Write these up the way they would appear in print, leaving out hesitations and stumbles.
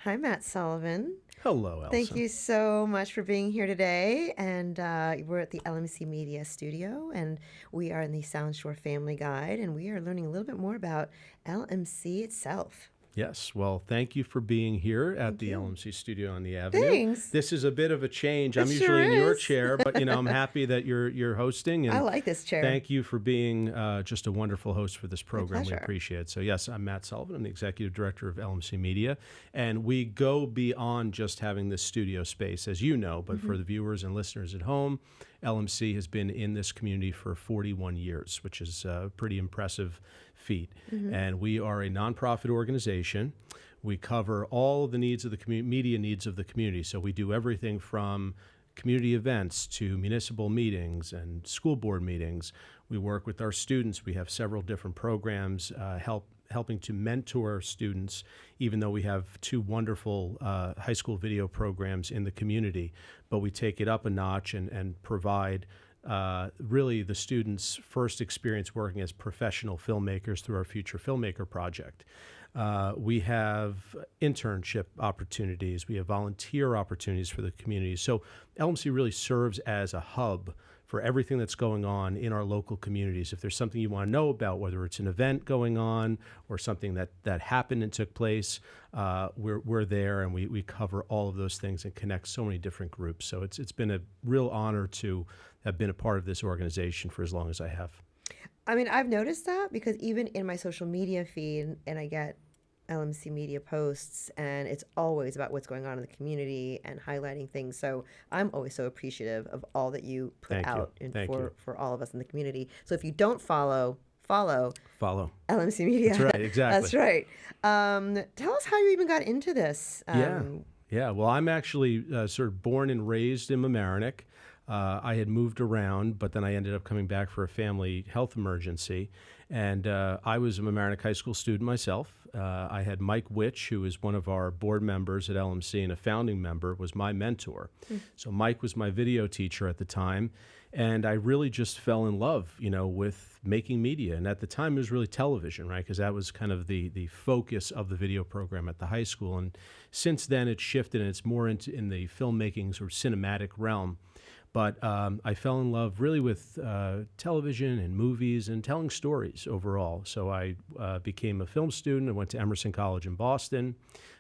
Hi, Matt Sullivan. Hello, Elsa. Thank you so much for being here today. And we're at the LMC Media Studio, and we are in the Sound Shore Family Guide, and we are learning a little bit more about LMC itself. Yes, well, thank you for being here at Thank the you. LMC studio on the Avenue. Thanks. This is a bit of a change. It I'm sure usually in your is. chair, but I'm happy that you're hosting, I and like this chair. thank you for being just a wonderful host for this program. We pleasure. appreciate it. So yes, I'm Matt Sullivan. I'm the executive director of LMC Media, and we go beyond just having this studio space, as you know. But for the viewers and listeners at home, LMC has been in this community for 41 years, which is a pretty impressive feat. And we are a nonprofit organization. We cover all of the needs of the media needs of the community. So we do everything from community events to municipal meetings and school board meetings. We work with our students. We have several different programs helping to mentor students, even though we have two wonderful high school video programs in the community. But we take it up a notch and provide really the students' first experience working as professional filmmakers through our Future Filmmaker Project. We have internship opportunities. We have volunteer opportunities for the community. So LMC really serves as a hub for everything that's going on in our local communities. If there's something you want to know about, whether it's an event going on or something that happened and took place, we're there, and we cover all of those things and connect so many different groups. So it's been a real honor to have been a part of this organization for as long as I have. I mean, I've noticed that because even in my social media feed, and I get LMC Media posts, and it's always about what's going on in the community and highlighting things. So I'm always so appreciative of all that you put Thank you. out Thank you. for all of us in the community. So if you don't follow Follow. LMC Media. That's right, exactly. That's right. Tell us how you even got into this. Yeah. Well, I'm actually sort of born and raised in Mamaroneck. I had moved around, but then I ended up coming back for a family health emergency. And I was a Mamaroneck High School student myself. I had Mike Witch, who is one of our board members at LMC and a founding member, was my mentor. So Mike was my video teacher at the time. And I really just fell in love, with making media. And at the time, it was really television, right? Because that was kind of the focus of the video program at the high school. And since then, it's shifted, and it's more in the filmmaking sort of cinematic realm. But I fell in love really with television and movies and telling stories overall. So I became a film student. I went to Emerson College in Boston.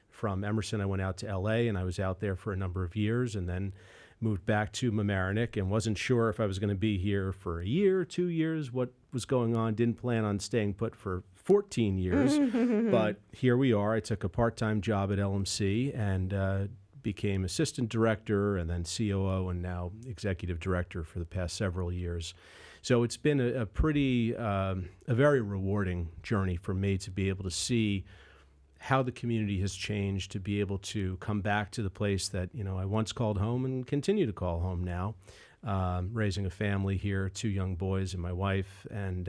From Emerson, I went out to LA, and I was out there for a number of years, and then moved back to Mamaroneck and wasn't sure if I was going to be here for a year, 2 years, what was going on. Didn't plan on staying put for 14 years, but here we are. I took a part-time job at LMC and became assistant director and then COO and now executive director for the past several years. So it's been a very rewarding journey for me to be able to see how the community has changed, to be able to come back to the place that I once called home and continue to call home now, raising a family here, 2 young boys and my wife, and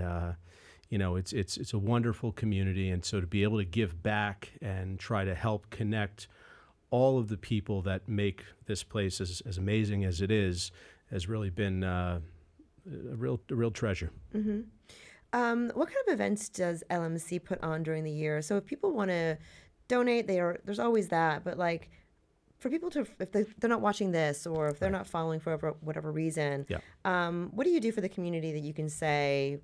it's a wonderful community. And so to be able to give back and try to help connect all of the people that make this place as amazing as it is has really been a real treasure. Mm-hmm. What kind of events does LMC put on during the year? So if people want to donate, there's always that. But like for people if they're not watching this or if they're not following for whatever reason, what do you do for the community that you can say,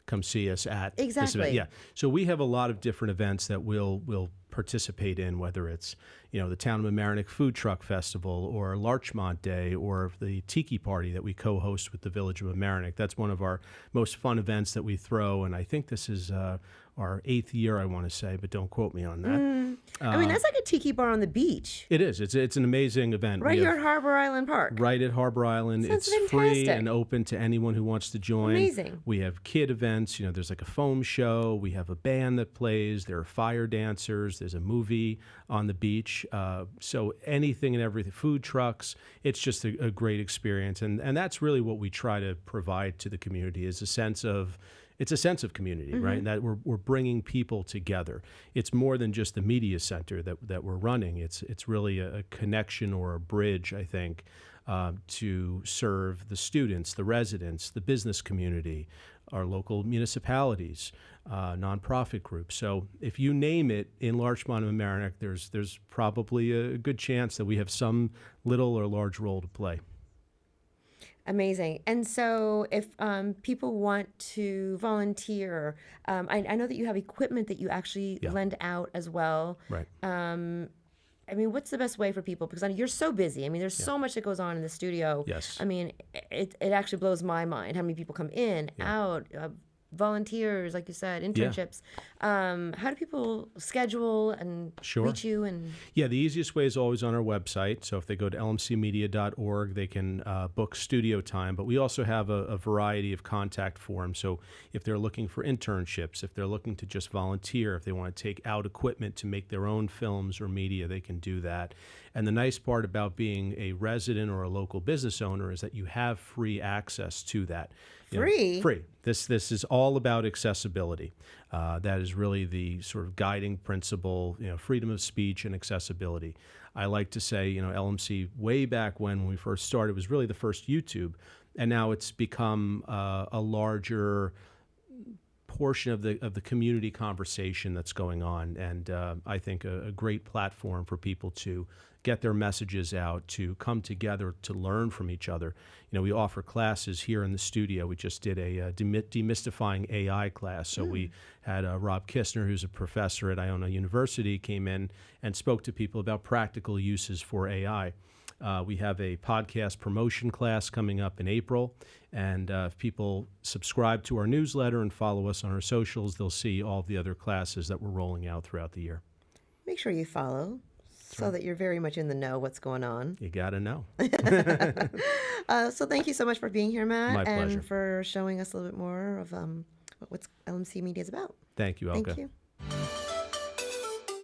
come see us at this exactly? event? Yeah. So we have a lot of different events that we'll participate in, whether it's the Town of Mamaroneck Food Truck Festival or Larchmont Day or the Tiki Party that we co-host with the Village of Mamaroneck. That's one of our most fun events that we throw, and I think this is our 8th year, I want to say, but don't quote me on that. I mean, that's like a tiki bar on the beach. It is. It's an amazing event. Right here at Harbor Island Park. Right at Harbor Island. Sounds it's free fantastic. and open to anyone who wants to join. Amazing. We have kid events. There's like a foam show. We have a band that plays. There are fire dancers. There's a movie on the beach. So anything and everything, food trucks. It's just a great experience. And that's really what we try to provide to the community is a sense of community, right? And that we're bringing people together. It's more than just the media center that we're running. It's really a connection or a bridge, I think, to serve the students, the residents, the business community, our local municipalities, nonprofit groups. So if you name it in Larchmont and Mamaroneck, there's probably a good chance that we have some little or large role to play. Amazing. And so, if people want to volunteer, I know that you have equipment that you actually Yeah. lend out as well. Right. I mean, what's the best way for people? Because you're so busy. I mean, there's so much that goes on in the studio. Yes. I mean, it actually blows my mind how many people come in, out, volunteers, like you said, internships. How do people schedule and Sure. reach you? And Yeah, the easiest way is always on our website. So if they go to lmcmedia.org, they can book studio time. But we also have a variety of contact forms. So if they're looking for internships, if they're looking to just volunteer, if they want to take out equipment to make their own films or media, they can do that. And the nice part about being a resident or a local business owner is that you have free access to that. Free? Free. This is all about accessibility. That is really the sort of guiding principle, freedom of speech and accessibility. I like to say, LMC way back when we first started was really the first YouTube, and now it's become a larger portion of the community conversation that's going on, and I think a great platform for people to get their messages out, to come together, to learn from each other. We offer classes here in the studio. We just did a demystifying AI class. So we had Rob Kistner, who's a professor at Iona University, came in and spoke to people about practical uses for AI. We have a podcast promotion class coming up in April, and if people subscribe to our newsletter and follow us on our socials, they'll see all the other classes that we're rolling out throughout the year. make sure you follow so that you're very much in the know what's going on. You got to know. So thank you so much for being here, Matt. My pleasure. And for showing us a little bit more of what LMC Media is about. Thank you, Elka. Thank you.